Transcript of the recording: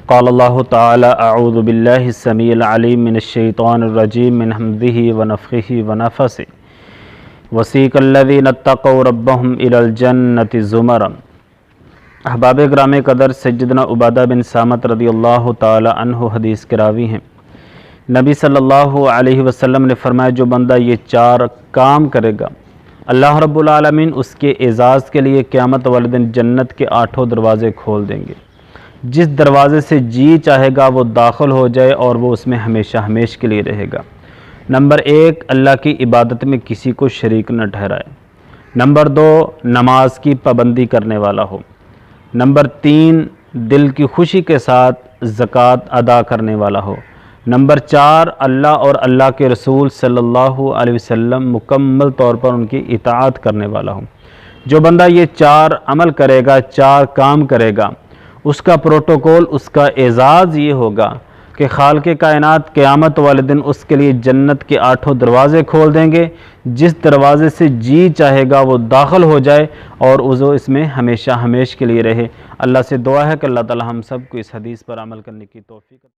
قال اللہ تعالی اعوذ باللہ السمیع العلیم من الشیطان الرجیم من حمزہ ونفخہ ونفثہ وسیق الذین اتقوا ربهم الی الجنۃ زمرا۔ احباب گرام قدر، سیدنا عبادہ بن صامت رضی اللہ تعالی عنہ حدیث کے راوی ہیں۔ نبی صلی اللہ علیہ وسلم نے فرمایا جو بندہ یہ 4 کام کرے گا، اللہ رب العالمین اس کے اعزاز کے لیے قیامت والے دن جنت کے 8 دروازے کھول دیں گے۔ جس دروازے سے جی چاہے گا وہ داخل ہو جائے اور وہ اس میں ہمیشہ ہمیشہ کے لیے رہے گا۔ نمبر 1، اللہ کی عبادت میں کسی کو شریک نہ ٹھہرائے۔ نمبر 2، نماز کی پابندی کرنے والا ہو۔ نمبر 3، دل کی خوشی کے ساتھ زکوٰۃ ادا کرنے والا ہو۔ نمبر 4، اللہ اور اللہ کے رسول صلی اللہ علیہ وسلم مکمل طور پر ان کی اطاعت کرنے والا ہو۔ جو بندہ یہ 4 عمل کرے گا، 4 کام کرے گا، اس کا پروٹوکول، اس کا اعزاز یہ ہوگا کہ خالق کائنات قیامت والے دن اس کے لیے جنت کے 8 دروازے کھول دیں گے۔ جس دروازے سے جی چاہے گا وہ داخل ہو جائے اور وہ اس میں ہمیشہ ہمیشہ کے لیے رہے۔ اللہ سے دعا ہے کہ اللہ تعالی ہم سب کو اس حدیث پر عمل کرنے کی توفیق